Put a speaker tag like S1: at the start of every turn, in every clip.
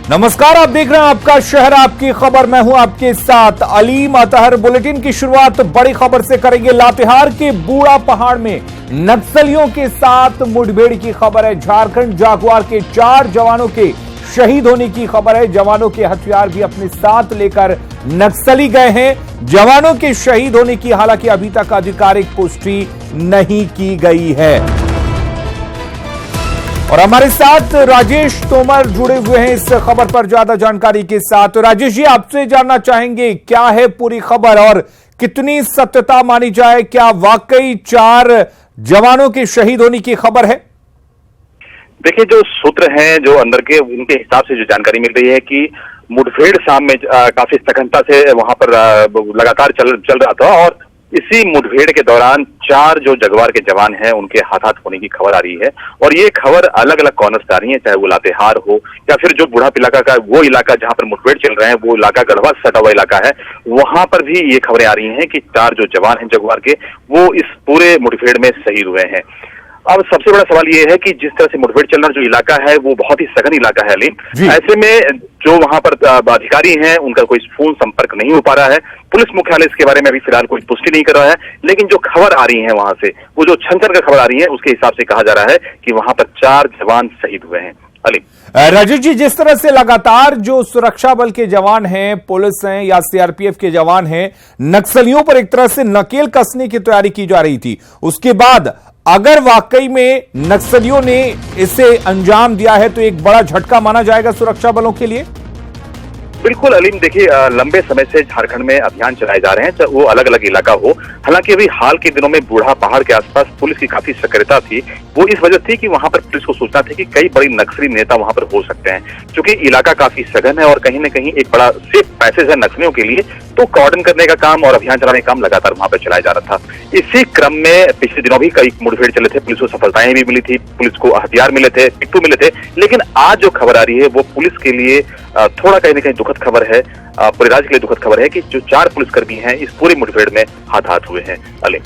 S1: नमस्कार, आप देख रहे हैं आपका शहर आपकी खबर। मैं हूं आपके साथ अलीम अतहर। बुलेटिन की शुरुआत बड़ी खबर से करेंगे। लातेहार के बूढ़ा पहाड़ में नक्सलियों के साथ मुठभेड़ की खबर है। झारखंड जागुआर के 4 जवानों के शहीद होने की खबर है। जवानों के हथियार भी अपने साथ लेकर नक्सली गए हैं। जवानों के शहीद होने की हालांकि अभी तक आधिकारिक पुष्टि नहीं की गई है। और हमारे साथ राजेश तोमर जुड़े हुए हैं इस खबर पर ज्यादा जानकारी के साथ। राजेश जी, आपसे जानना चाहेंगे क्या है पूरी खबर और कितनी सत्यता मानी जाए? क्या वाकई 4 जवानों के शहीद होने की खबर है?
S2: देखिए, जो सूत्र हैं जो अंदर के, उनके हिसाब से जो जानकारी मिल रही है कि मुठभेड़ शाम में काफी सघनता से वहां पर लगातार चल रहा था और इसी मुठभेड़ के दौरान 4 जो जगुआर के जवान हैं उनके हाथ होने की खबर आ रही है। और ये खबर अलग अलग कॉर्नर से आ रही है, चाहे वो लातेहार हो या फिर जो बूढ़ा इलाका का वो इलाका जहां पर मुठभेड़ चल रहे हैं, वो इलाका गढ़वा से सटा हुआ इलाका है, वहां पर भी ये खबरें आ रही हैं कि 4 जो जवान हैं जगुआर के, वो इस पूरे मुठभेड़ में शहीद हुए हैं। अब सबसे बड़ा सवाल ये है कि जिस तरह से मुठभेड़ चलना जो इलाका है वो बहुत ही सघन इलाका है अलीम। ऐसे में जो वहां पर अधिकारी हैं उनका कोई फोन संपर्क नहीं हो पा रहा है। पुलिस मुख्यालय इसके बारे में अभी फिलहाल कोई पुष्टि नहीं कर रहा है, लेकिन जो खबर आ रही है वहां से, वो जो छनछन का खबर आ रही है उसके हिसाब से कहा जा रहा है कि वहां पर 4 जवान शहीद हुए हैं। अलीम,
S1: राजेश जी, जिस तरह से लगातार जो सुरक्षा बल के जवान हैं, पुलिस हैं या सीआरपीएफ के जवान हैं, नक्सलियों पर एक तरह से नकेल कसने की तैयारी की जा रही थी, उसके बाद अगर वाकई में नक्सलियों ने इसे अंजाम दिया है तो एक बड़ा झटका माना जाएगा सुरक्षा बलों के लिए।
S2: बिल्कुल अलीम, देखिए लंबे समय से झारखंड में अभियान चलाए जा रहे हैं, चाहे वो अलग अलग इलाका हो। हालांकि अभी हाल के दिनों में बूढ़ा पहाड़ के आसपास पुलिस की काफी सक्रियता थी। वो इस वजह थी कि वहां पर पुलिस को सूचना थी कि कई बड़ी नक्सली नेता वहां पर हो सकते हैं। क्योंकि इलाका काफी सघन है और कहीं न कहीं एक बड़ा सेफ पैसेज है नक्सलियों के लिए, तो कॉर्डन करने का काम और अभियान चलाने का काम लगातार वहां पर चलाया जा रहा था। इसी क्रम में पिछले दिनों भी कई मुठभेड़ चले थे, पुलिस को सफलताएं भी मिली थी, पुलिस को हथियार मिले थे, पिट्ठू मिले थे। लेकिन आज जो खबर आ रही है वो पुलिस के लिए थोड़ा कहीं न कहीं दुखद खबर है, पूरे राज्य के लिए दुखद खबर है कि जो 4 पुलिसकर्मी हैं इस पूरी मुठभेड़ में हाथ हुए हैं। अलीम,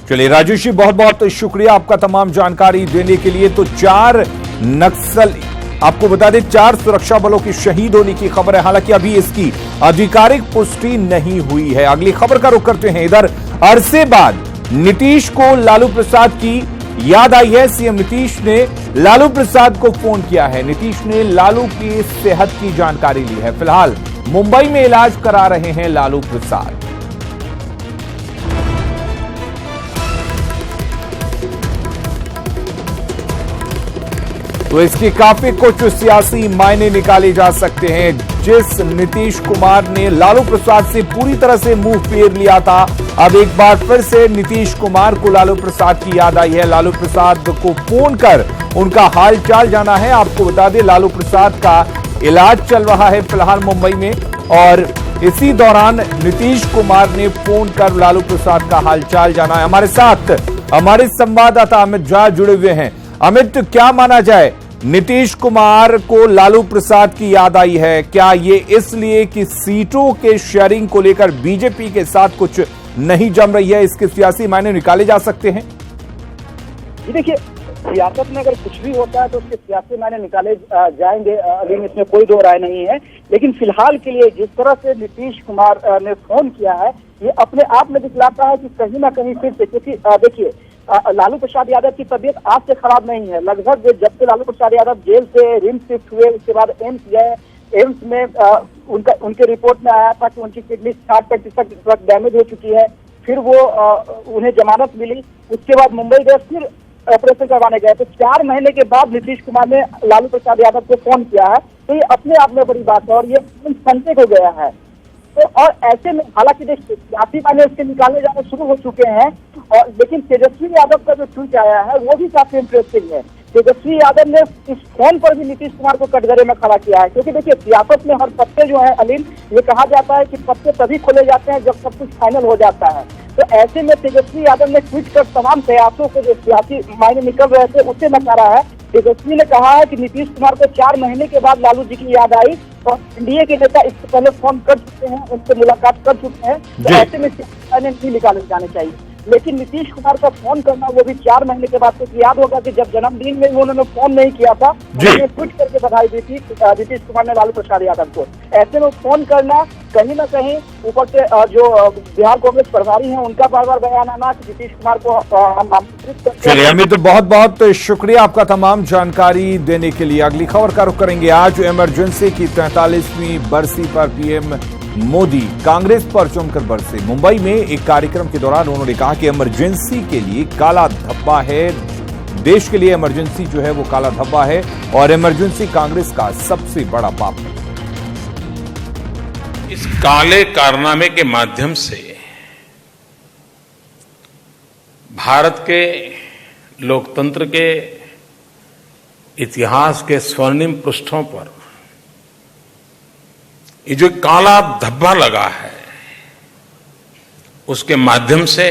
S1: चलिए राजेश जी, बहुत बहुत शुक्रिया आपका तमाम जानकारी देने के लिए। तो 4 नक्सल, आपको बता दें 4 सुरक्षा बलों की शहीद होने की खबर है। हालांकि अभी इसकी आधिकारिक पुष्टि नहीं हुई है। अगली खबर का रुख करते हैं। इधर अरसे बाद नीतीश को लालू प्रसाद की याद आई है। सीएम नीतीश ने लालू प्रसाद को फोन किया है। नीतीश ने लालू की सेहत की जानकारी ली है। फिलहाल मुंबई में इलाज करा रहे हैं लालू प्रसाद। तो इसके काफी कुछ सियासी मायने निकाले जा सकते हैं। जिस नीतीश कुमार ने लालू प्रसाद से पूरी तरह से मुंह फेर लिया था, अब एक बार फिर से नीतीश कुमार को लालू प्रसाद की याद आई है। लालू प्रसाद को फोन कर उनका हालचाल जाना है। आपको बता दें लालू प्रसाद का इलाज चल रहा है फिलहाल मुंबई में, और इसी दौरान नीतीश कुमार ने फोन कर लालू प्रसाद का हालचाल जाना है। हमारे साथ हमारे संवाददाता अमित झा जुड़े हुए हैं। अमित, क्या माना जाए, नीतीश कुमार को लालू प्रसाद की याद आई है, क्या ये इसलिए कि सीटों के शेयरिंग को लेकर बीजेपी के साथ कुछ नहीं जम रही है? इसके सियासी मायने निकाले जा सकते हैं?
S3: देखिए, सियासत में अगर कुछ भी होता है तो उसके सियासी मायने निकाले जाएंगे, अभी इसमें कोई दो राय नहीं है। लेकिन फिलहाल के लिए जिस तरह से नीतीश कुमार ने फोन किया है, ये अपने आप में दिखलाता है कि कहीं ना कहीं फिर से, क्योंकि देखिए लालू प्रसाद यादव की तबीयत आज से खराब नहीं है। लगभग जब से लालू प्रसाद यादव जेल से रिम्स शिफ्ट हुए, उसके बाद एम्स गए, एम्स में उनके रिपोर्ट में आया था कि उनकी किडनी 60% तक डैमेज हो चुकी है। फिर वो उन्हें जमानत मिली, उसके बाद मुंबई गए, फिर ऑपरेशन करवाने गए। तो 4 महीने के बाद नीतीश कुमार ने लालू प्रसाद यादव को फोन किया है, तो ये अपने आप में बड़ी बात है और ये संकेत हो गया है। तो और ऐसे में हालांकि सियासी मायने इसके निकाले जाने शुरू हो चुके हैं, और लेकिन तेजस्वी यादव का जो ट्वीट आया है वो भी काफी इंटरेस्टिंग है। तेजस्वी यादव ने इस फोन पर भी नीतीश कुमार को कटघरे में खड़ा किया है, क्योंकि देखिए सियासत में हर पत्ते जो है अलीम, ये कहा जाता है कि पत्ते तभी खोले जाते हैं जब सब कुछ फाइनल हो जाता है। तो ऐसे में तेजस्वी यादव ने ट्वीट कर तमाम प्रयासों को जो सियासी मायने निकल रहे थे उससे नकारा है। तेजस्वी ने कहा है कि नीतीश कुमार को 4 महीने के बाद लालू जी की याद आई और एनडीए के नेता इससे पहले फोन कर चुके हैं, उनसे मुलाकात कर चुके हैं, तो ऐसे में नहीं निकाले जाने चाहिए। लेकिन नीतीश कुमार का फोन करना, वो भी 4 महीने के बाद, तो याद होगा कि जब जन्मदिन में उन्होंने फोन नहीं किया था, उन्होंने ट्वीट करके बधाई दी थी नीतीश कुमार ने लालू प्रसाद यादव को। ऐसे में फोन करना कहीं ना कहीं, ऊपर से जो बिहार कांग्रेस प्रभारी हैं उनका बार बार बयान आना कि नीतीश कुमार को हम आमंत्रित करते हैं।
S1: चलिए अमित, बहुत बहुत शुक्रिया आपका तमाम जानकारी देने के लिए। अगली खबर का रुख करेंगे। आज इमरजेंसी की 43वीं बरसी पर पीएम मोदी कांग्रेस पर जमकर बरसे। मुंबई में एक कार्यक्रम के दौरान उन्होंने कहा कि इमरजेंसी के लिए काला धब्बा है, देश के लिए इमरजेंसी जो है वो काला धब्बा है और इमरजेंसी कांग्रेस का सबसे बड़ा पाप है।
S4: इस काले कारनामे के माध्यम से भारत के लोकतंत्र के इतिहास के स्वर्णिम पृष्ठों पर ये जो काला धब्बा लगा है, उसके माध्यम से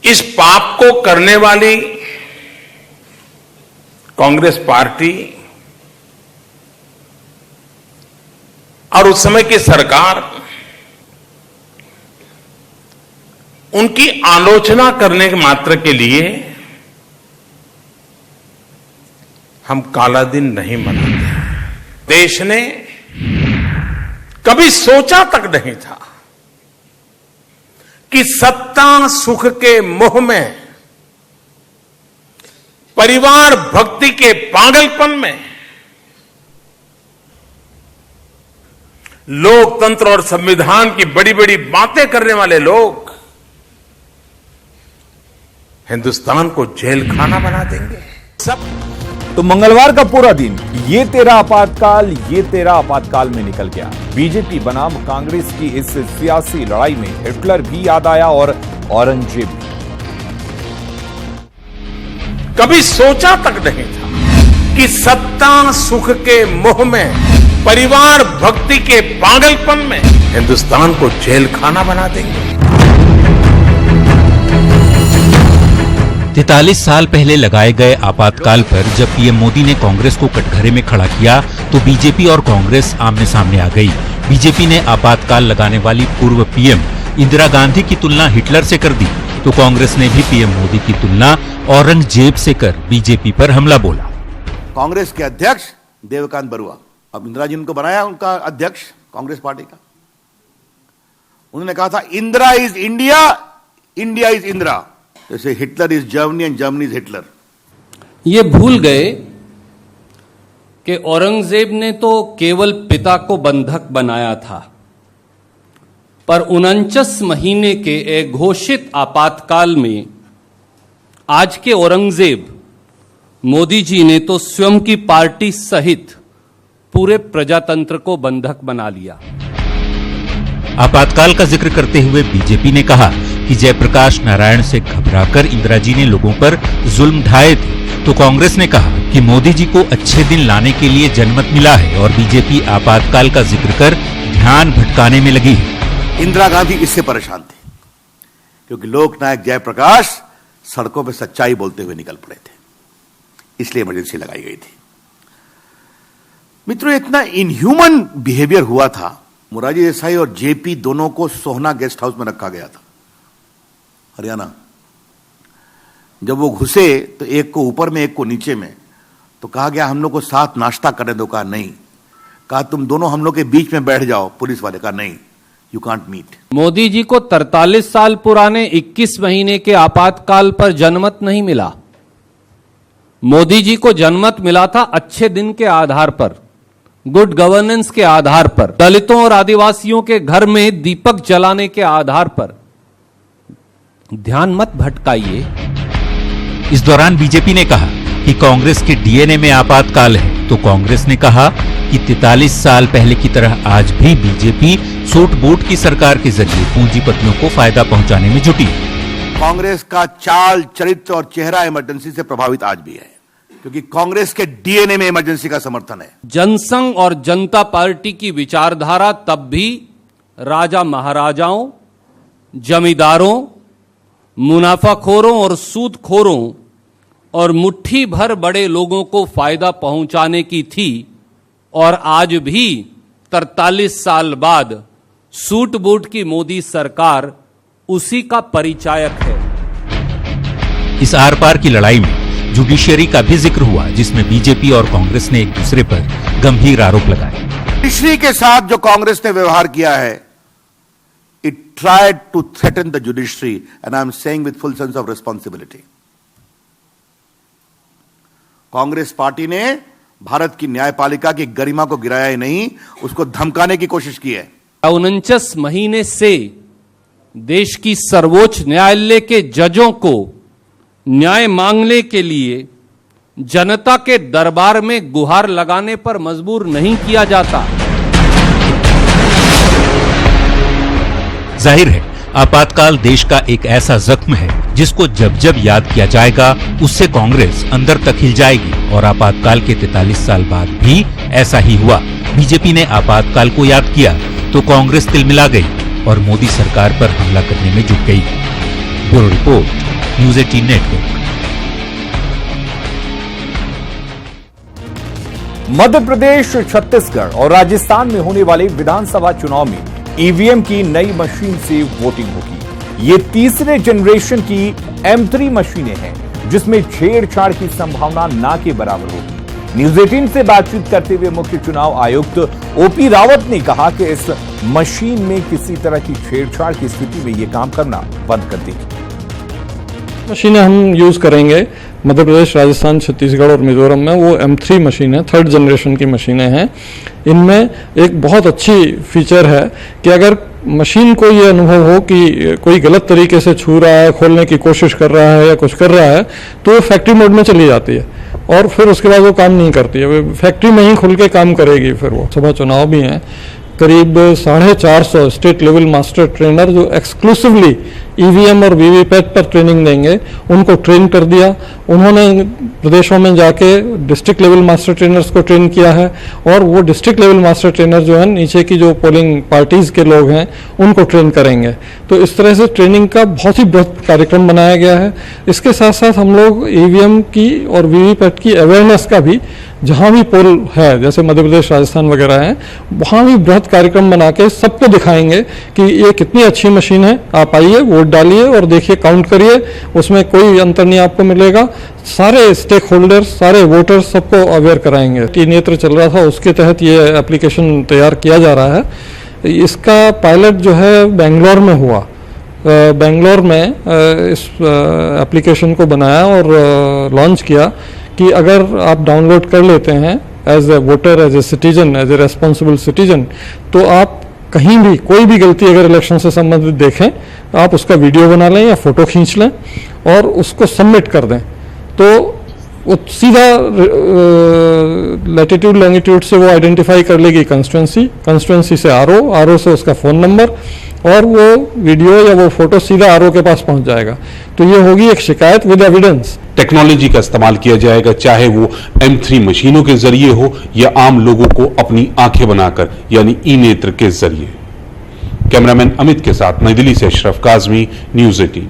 S4: इस पाप को करने वाली कांग्रेस पार्टी और उस समय की सरकार, उनकी आलोचना करने के मात्र के लिए हम काला दिन नहीं मनाते। देश ने कभी सोचा तक नहीं था कि सत्ता सुख के मोह में, परिवार भक्ति के पागलपन में लोकतंत्र और संविधान की बड़ी बड़ी बातें करने वाले लोग हिंदुस्तान को जेल खाना बना देंगे। सब
S1: तो मंगलवार का पूरा दिन ये तेरा आपातकाल में निकल गया। बीजेपी बनाम कांग्रेस की इस सियासी लड़ाई में हिटलर भी याद आया और औरंगजेब भी।
S4: कभी सोचा तक नहीं था कि सत्ता सुख के मोह में, परिवार भक्ति के पागलपन में हिंदुस्तान को जेल खाना बना देंगे।
S5: 43 साल पहले लगाए गए आपातकाल पर जब पीएम मोदी ने कांग्रेस को कटघरे में खड़ा किया तो बीजेपी और कांग्रेस आमने सामने आ गई। बीजेपी ने आपातकाल लगाने वाली पूर्व पीएम इंदिरा गांधी की तुलना हिटलर से कर दी, तो कांग्रेस ने भी पीएम मोदी की तुलना औरंगजेब से कर बीजेपी पर हमला बोला।
S6: कांग्रेस के अध्यक्ष देवकांत बरुआ, अब इंदिरा जी उनको बनाया उनका अध्यक्ष कांग्रेस पार्टी का, उन्होंने कहा था Indira is India, India is Indira, जैसे Hitler is Germany and Germany is Hitler.
S7: ये भूल गए कि औरंगजेब ने तो केवल पिता को बंधक बनाया था, पर 49 महीने के एक घोषित आपातकाल में आज के औरंगजेब मोदी जी ने तो स्वयं की पार्टी सहित पूरे प्रजातंत्र को बंधक बना लिया।
S5: आपातकाल का जिक्र करते हुए बीजेपी ने कहा कि जयप्रकाश नारायण से घबराकर इंदिरा जी ने लोगों पर जुल्म ढाए थे, तो कांग्रेस ने कहा कि मोदी जी को अच्छे दिन लाने के लिए जनमत मिला है और बीजेपी आपातकाल का जिक्र कर ध्यान भटकाने में लगी है।
S6: इंदिरा गांधी इससे परेशान थे क्योंकि लोकनायक जयप्रकाश सड़कों पर सच्चाई बोलते हुए निकल पड़े थे, इसलिए इमरजेंसी लगाई गई थी। मित्रों, इतना इनह्यूमन बिहेवियर हुआ था। मोरारजी देसाई और जेपी दोनों को सोहना गेस्ट हाउस में रखा गया था, हरियाणा। जब वो घुसे तो एक को ऊपर में एक को नीचे में, तो कहा गया हम लोग को साथ नाश्ता करने दो। कहा नहीं, कहा तुम दोनों हम लोग के बीच में बैठ जाओ। पुलिस वाले कहा नहीं, you can't meet.
S7: Modi ji को 43 साल पुराने 21 महीने के आपातकाल पर जनमत नहीं मिला। मोदी जी को जनमत मिला था अच्छे दिन के आधार पर, गुड गवर्नेंस के आधार पर, दलितों और आदिवासियों के घर में दीपक जलाने के आधार पर। ध्यान मत भटकाइए।
S5: इस दौरान बीजेपी ने कहा कि कांग्रेस के डीएनए में आपातकाल है, तो कांग्रेस ने कहा कि 43 साल पहले की तरह आज भी बीजेपी सूट बूट की सरकार के जरिए पूंजीपतियों को फायदा पहुंचाने में जुटी है।
S6: कांग्रेस का चाल, चरित्र और चेहरा इमरजेंसी से प्रभावित आज भी है, क्योंकि कांग्रेस के डीएनए में इमरजेंसी का समर्थन है।
S7: जनसंघ और जनता पार्टी की विचारधारा तब भी राजा महाराजाओं, जमींदारों, मुनाफाखोरों और सूदखोरों और मुट्ठी भर बड़े लोगों को फायदा पहुंचाने की थी, और आज भी 43 साल बाद सूट बूट की मोदी सरकार उसी का परिचायक है।
S5: इस आर पार की लड़ाई में जुडिशियरी का भी जिक्र हुआ, जिसमें बीजेपी और कांग्रेस ने एक दूसरे पर गंभीर आरोप लगाए।
S6: जुडिशरी के साथ जो कांग्रेस ने व्यवहार किया है, it tried to threaten the judiciary and I am saying with full sense of responsibility. Congress party ने भारत की न्यायपालिका की गरिमा को गिराया ही नहीं, उसको धमकाने की कोशिश की है।
S7: 49 महीने से देश की सर्वोच्च न्यायालय के जजों को न्याय मांगने के लिए जनता के दरबार में गुहार लगाने पर मजबूर नहीं किया जाता।
S5: जाहिर है आपातकाल देश का एक ऐसा जख्म है जिसको जब जब याद किया जाएगा उससे कांग्रेस अंदर तक हिल जाएगी। और आपातकाल के 43 साल बाद भी ऐसा ही हुआ। बीजेपी ने आपातकाल को याद किया तो कांग्रेस तिलमिला गई और मोदी सरकार पर हमला करने में जुट गई। Bureau report, News 18 Network.
S1: Madhya Pradesh, Chhattisgarh और राजस्थान में होने वाले विधानसभा चुनाव में ईवीएम की नई मशीन से वोटिंग होगी। ये तीसरे जनरेशन की M3 मशीनें हैं, जिसमें छेड़छाड़ की संभावना ना के बराबर होगी। न्यूज़ 18 से बातचीत करते हुए मुख्य चुनाव आयुक्त ओपी रावत ने कहा कि इस मशीन में किसी तरह की छेड़छाड़ की स्थिति में यह काम करना बंद कर देगी।
S8: मशीनें हम यूज़ करेंगे मध्य प्रदेश, राजस्थान, छत्तीसगढ़ और मिजोरम में, वो M3 मशीन है, 3rd जनरेशन की मशीनें हैं। इनमें एक बहुत अच्छी फीचर है कि अगर मशीन को ये अनुभव हो कि कोई गलत तरीके से छू रहा है, खोलने की कोशिश कर रहा है या कुछ कर रहा है, तो वो फैक्ट्री मोड में चली जाती है और फिर उसके बाद वो काम नहीं करती है, वो फैक्ट्री में ही खुल के काम करेगी। फिर वो सभा चुनाव भी हैं, करीब 450 स्टेट लेवल मास्टर ट्रेनर जो एक्सक्लूसिवली ईवीएम और वीवीपैट पर ट्रेनिंग देंगे, उनको ट्रेन कर दिया। उन्होंने प्रदेशों में जाके डिस्ट्रिक्ट लेवल मास्टर ट्रेनर्स को ट्रेन किया है और वो डिस्ट्रिक्ट लेवल मास्टर ट्रेनर जो है नीचे की जो पोलिंग पार्टीज के लोग हैं उनको ट्रेन करेंगे। तो इस तरह से ट्रेनिंग का बहुत ही बृहत कार्यक्रम बनाया गया है। इसके साथ साथ हम लोग ईवीएम की और वीवीपैट की अवेयरनेस का भी, जहाँ भी पोल है जैसे मध्य प्रदेश, राजस्थान वगैरह हैं, वहाँ भी बृहत कार्यक्रम बना के सबको दिखाएंगे कि ये कितनी अच्छी मशीन है, आप आइए, वोट डालिए और देखिए, काउंट करिए, उसमें कोई अंतर नहीं आपको मिलेगा। सारे स्टेक होल्डर्स, सारे वोटर्स, सबको अवेयर कराएंगे। तीन नेत्र चल रहा था, उसके तहत ये एप्लीकेशन तैयार किया जा रहा है। इसका पायलट जो है बेंगलोर में हुआ। बेंगलोर में इस एप्लीकेशन को बनाया और लॉन्च किया कि अगर आप डाउनलोड कर लेते हैं as a voter, as a citizen, as a responsible citizen, तो आप कहीं भी कोई भी गलती अगर इलेक्शन से संबंधित देखें, आप उसका वीडियो बना लें या फोटो खींच लें और उसको सबमिट कर दें, तो वो सीधा लैटिट्यूड लॉन्गिट्यूड से वो आइडेंटिफाई कर लेगी कंस्टिट्यूंसी से आरओ से उसका फ़ोन नंबर, और वो वीडियो या वो फोटो सीधा आरओ के पास पहुंच जाएगा। तो ये होगी एक शिकायत विद एविडेंस।
S9: टेक्नोलॉजी का इस्तेमाल किया जाएगा, चाहे वो M3 मशीनों के जरिए हो या आम लोगों को अपनी आंखें बनाकर, यानी ई नेत्र के जरिए। कैमरामैन अमित के साथ नई दिल्ली से अशरफ काजमी, न्यूज़ 18।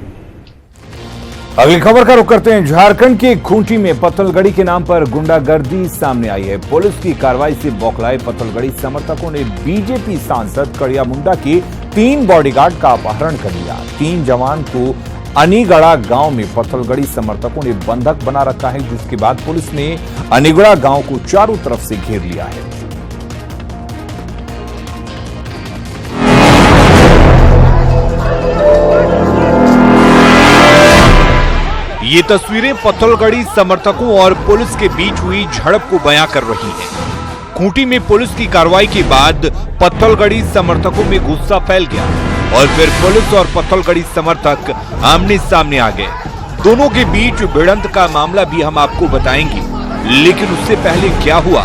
S1: अगली खबर का रुख करते हैं। झारखंड के खूंटी में पत्थलगड़ी के नाम पर गुंडागर्दी सामने आई है। पुलिस की कार्रवाई से बौखलाए पत्थलगड़ी समर्थकों ने बीजेपी सांसद कड़िया मुंडा के 3 बॉडीगार्ड का अपहरण कर लिया। 3 जवान को अनीगढ़ा गांव में पत्थलगड़ी समर्थकों ने बंधक बना रखा है, जिसके बाद पुलिस ने अनीगढ़ा गांव को चारों तरफ से घेर लिया है। ये तस्वीरें पत्थलगड़ी समर्थकों और पुलिस के बीच हुई झड़प को बयां कर रही हैं। खूंटी में पुलिस की कार्रवाई के बाद पत्थलगड़ी समर्थकों में गुस्सा फैल गया और फिर पुलिस और पत्थलगड़ी समर्थक आमने सामने आ गए। दोनों के बीच भिड़ंत का मामला भी हम आपको बताएंगे, लेकिन उससे पहले क्या हुआ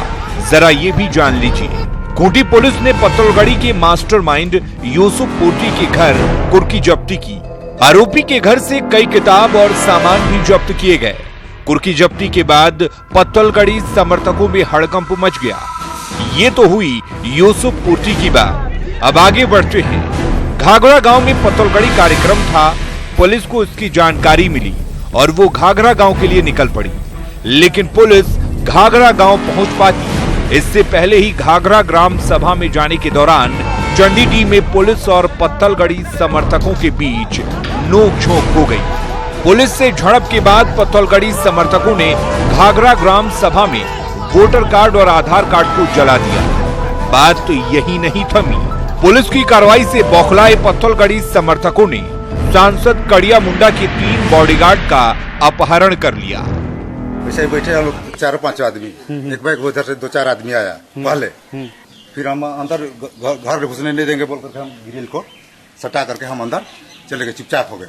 S1: जरा ये भी जान लीजिए। खूंटी पुलिस ने पत्थलगड़ी के मास्टरमाइंड यूसुफ पूर्टी के घर कुर्की जब्ती की। आरोपी के घर से कई किताब और सामान भी जब्त किए गए। कुर्की जब्ती के बाद पत्थलगड़ी समर्थकों में हड़कंप मच गया। ये तो हुई यूसुफ पूर्टी की बात। अब आगे बढ़ते हैं। घाघरा गांव में पत्थलगड़ी कार्यक्रम था। पुलिस को इसकी जानकारी मिली और वो घाघरा गांव के लिए निकल पड़ी, लेकिन पुलिस घाघरा गांव पहुंच पाती इससे पहले ही घाघरा ग्राम सभा में जाने के दौरान चंडीडी में पुलिस और पत्थलगड़ी समर्थकों के बीच नोकझोंक हो गई। पुलिस से झड़प के बाद पत्थलगड़ी समर्थकों ने घाघरा ग्राम सभा में वोटर कार्ड और आधार कार्ड को जला दिया। बात यही नहीं थमी। पुलिस की कार्रवाई से बौखलाए पत्थलगड़ी समर्थकों ने सांसद कड़िया मुंडा के 3 बॉडीगार्ड का अपहरण कर लिया।
S10: वैसे बैठे हम लोग 4-5 आदमी, एक बैग उधर से 2-4 आदमी आया पहले, फिर हम अंदर घर में घुसने नहीं देंगे बोल करके हम ग्रिल को सटा करके हम अंदर चले गए, चुपचाप हो गए।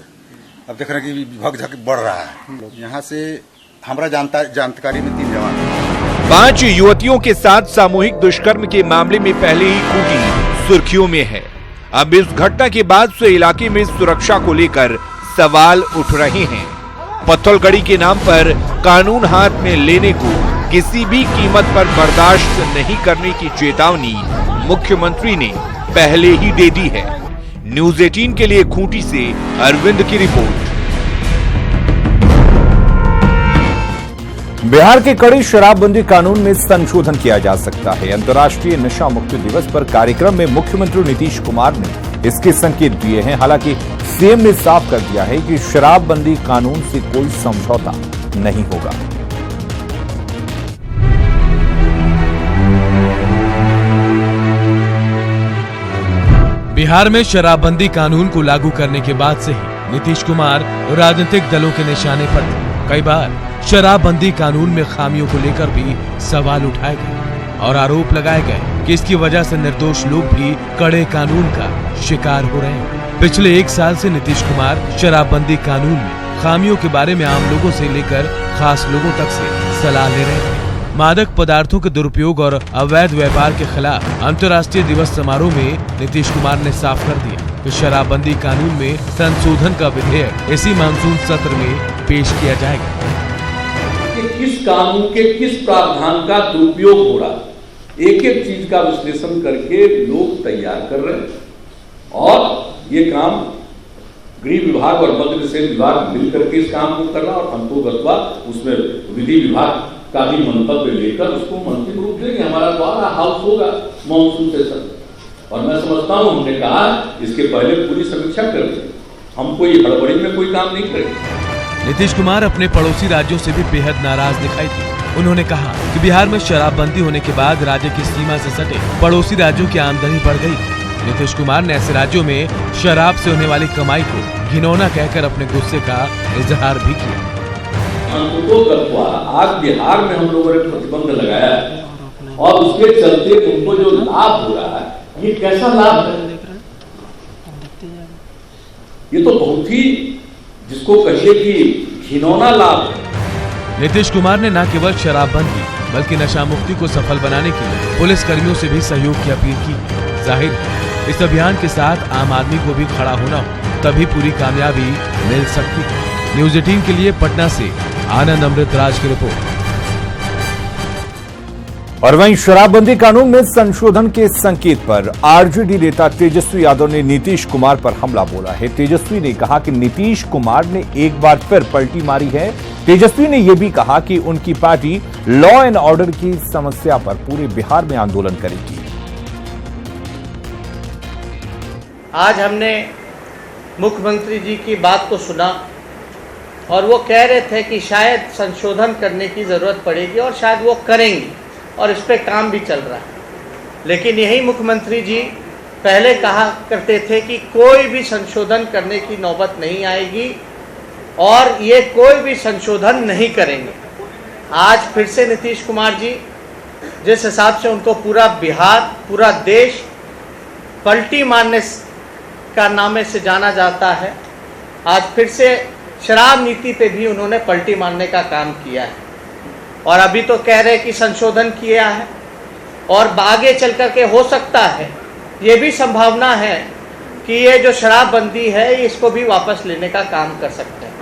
S10: अब देख रहे हैं कि भगझक बढ़ रहा है। यहाँ से हमारा जानकारी में 3 जवान।
S1: 5 युवतियों के साथ सामूहिक दुष्कर्म के मामले में पहले ही खूंटी सुर्खियों में है। अब इस घटना के बाद से इलाके में सुरक्षा को लेकर सवाल उठ रहे हैं। पत्थलगड़ी के नाम पर कानून हाथ में लेने को किसी भी कीमत पर बर्दाश्त नहीं करने की चेतावनी मुख्यमंत्री ने पहले ही दे दी है। न्यूज़ 18 के लिए खूंटी से अरविंद की रिपोर्ट। बिहार के कड़े शराबबंदी कानून में संशोधन किया जा सकता है। अंतर्राष्ट्रीय नशा मुक्ति दिवस पर कार्यक्रम में मुख्यमंत्री नीतीश कुमार ने इसके संकेत दिए हैं। हालांकि सीएम ने साफ कर दिया है कि शराबबंदी कानून से कोई समझौता नहीं होगा।
S11: बिहार में शराबबंदी कानून को लागू करने के बाद से ही नीतीश कुमार राजनीतिक दलों के निशाने पर थे। कई बार शराबबंदी कानून में खामियों को लेकर भी सवाल उठाए गए और आरोप लगाए गए कि इसकी वजह से निर्दोष लोग भी कड़े कानून का शिकार हो रहे हैं। पिछले 1 साल से नीतीश कुमार शराबबंदी कानून में खामियों के बारे में आम लोगों से लेकर खास लोगों तक से सलाह ले रहे हैं। मादक पदार्थों के दुरुपयोग और अवैध व्यापार के खिलाफ अंतर्राष्ट्रीय दिवस समारोह में नीतीश कुमार ने साफ कर दिया कि शराबबंदी कानून में संशोधन का विधेयक इसी मानसून सत्र में पेश किया जाएगा।
S12: कि किस कानून के किस प्रावधान का दुरुपयोग हो रहा, एक एक चीज का विश्लेषण करके लोग तैयार कर रहे हैं और ये काम गृह विभाग और मद्य निषेध विभाग मिलकर के इस काम को कर रहा और संतोष अथवा उसमें विधि विभाग का भी मंतव्य लेकर उसको अंतिम रूप देंगे। हमारा द्वारा हाउस होगा मानसून सेशन और मैं समझता हूं हमने कहा इसके पहले पूरी समीक्षा कर लें, हम कोई हड़बड़ी में कोई काम नहीं करेंगे।
S11: नीतीश कुमार अपने पड़ोसी राज्यों से भी बेहद नाराज दिखाई दिए। उन्होंने कहा कि बिहार में शराबबंदी होने के बाद राज्य की सीमा से सटे पड़ोसी राज्यों की आमदनी बढ़ गई। नीतीश कुमार ने ऐसे राज्यों में शराब से होने वाली कमाई को घिनौना कहकर अपने गुस्से का इजहार भी किया।
S12: आज बिहार में हम लोगों ने प्रतिबंध लगाया है और उसके चलते उनको जो लाभ हो रहा है ये कैसा लाभ है? ये तो बहुत ही जिसको कहिए कि घिनौना लाभ है।
S11: नीतीश कुमार ने न केवल शराबबंदी बल्कि नशा मुक्ति को सफल बनाने के लिए पुलिस कर्मियों से भी सहयोग की अपील की। जाहिर है इस अभियान के साथ आम आदमी को भी खड़ा होना हो तभी पूरी कामयाबी मिल सकती है। न्यूज़ 18 के लिए पटना से आनंद अमृतराज की रिपोर्ट।
S1: और वहीं शराबबंदी कानून में संशोधन के संकेत पर आरजेडी नेता तेजस्वी यादव ने नीतीश कुमार पर हमला बोला है। तेजस्वी ने कहा कि नीतीश कुमार ने एक बार फिर पलटी मारी है। तेजस्वी ने यह भी कहा कि उनकी पार्टी लॉ एंड ऑर्डर की समस्या पर पूरे बिहार में आंदोलन करेगी।
S13: आज हमने मुख्यमंत्री जी की बात को सुना और वो कह रहे थे कि शायद संशोधन करने की जरूरत पड़ेगी और शायद वो करेंगे और इस पे काम भी चल रहा है। लेकिन यही मुख्यमंत्री जी पहले कहा करते थे कि कोई भी संशोधन करने की नौबत नहीं आएगी और ये कोई भी संशोधन नहीं करेंगे। आज फिर से नीतीश कुमार जी जिस हिसाब से उनको पूरा बिहार पूरा देश पलटी मारने का नामे से जाना जाता है, आज फिर से शराब नीति पे भी उन्होंने पलटी मारने का काम किया है और अभी तो कह रहे कि संशोधन किया है और आगे चल कर के हो सकता है ये भी संभावना है कि ये जो शराबबंदी है इसको भी वापस लेने का काम कर सकते हैं।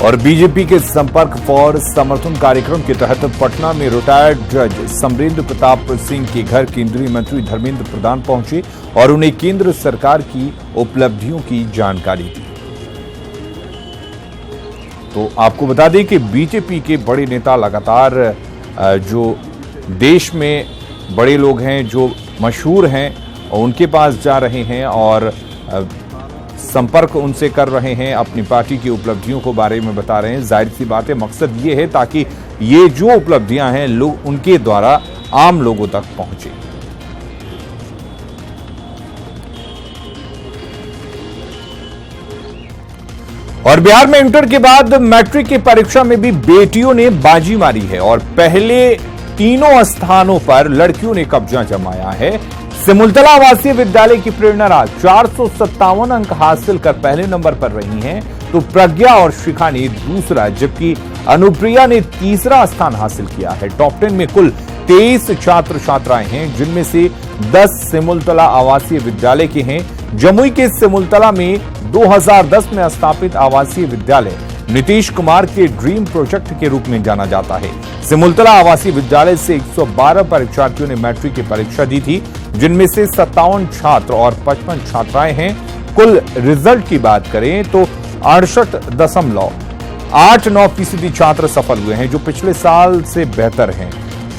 S1: और बीजेपी के संपर्क फॉर समर्थन कार्यक्रम के तहत पटना में रिटायर्ड जज समरेंद्र प्रताप सिंह के घर केंद्रीय मंत्री धर्मेंद्र प्रधान पहुंचे और उन्हें केंद्र सरकार की उपलब्धियों की जानकारी दी। तो आपको बता दें कि बीजेपी के बड़े नेता लगातार जो देश में बड़े लोग हैं जो मशहूर हैं उनके पास जा रहे हैं और संपर्क उनसे कर रहे हैं, अपनी पार्टी की उपलब्धियों को बारे में बता रहे हैं। जाहिर सी बात है, मकसद ये है ताकि ये जो उपलब्धियां हैं लोग उनके द्वारा आम लोगों तक पहुंचे। और बिहार में इंटर के बाद मैट्रिक की परीक्षा में भी बेटियों ने बाजी मारी है और पहले तीनों स्थानों पर लड़कियों ने कब्जा जमाया है। सिमुलतला आवासीय विद्यालय की प्रेरणा राज 457 अंक हासिल कर पहले नंबर पर रही हैं, तो प्रज्ञा और शिखा ने दूसरा, जबकि अनुप्रिया ने तीसरा स्थान हासिल किया है। टॉप 10 में कुल 23 छात्र छात्राएं हैं, जिनमें से 10 सिमुलतला आवासीय विद्यालय के हैं। जमुई के सिमुलतला में 2010 में स्थापित आवासीय विद्यालय नीतीश कुमार के ड्रीम प्रोजेक्ट के रूप में जाना जाता है। सिमुलतला आवासीय विद्यालय से 112 परीक्षार्थियों ने मैट्रिक की परीक्षा दी थी, जिनमें से 57 छात्र और 55 छात्राएं हैं। कुल रिजल्ट की बात करें तो 68.89% छात्र सफल हुए हैं, जो पिछले साल से बेहतर हैं।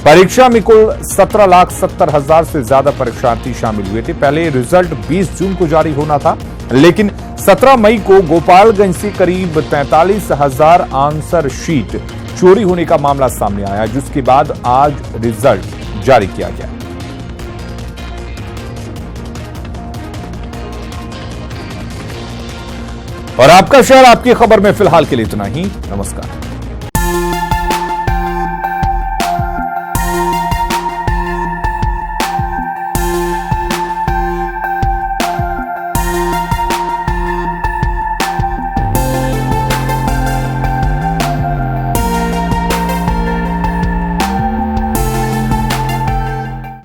S1: परीक्षा में कुल 17,70,000 से ज्यादा परीक्षार्थी शामिल हुए थे। पहले रिजल्ट 20 जून को जारी होना था, लेकिन 17 मई को गोपालगंज से करीब 43,000 आंसर शीट चोरी होने का मामला सामने आया, जिसके बाद आज रिजल्ट जारी किया गया। और आपका शहर आपकी खबर में फिलहाल के लिए इतना ही। नमस्कार।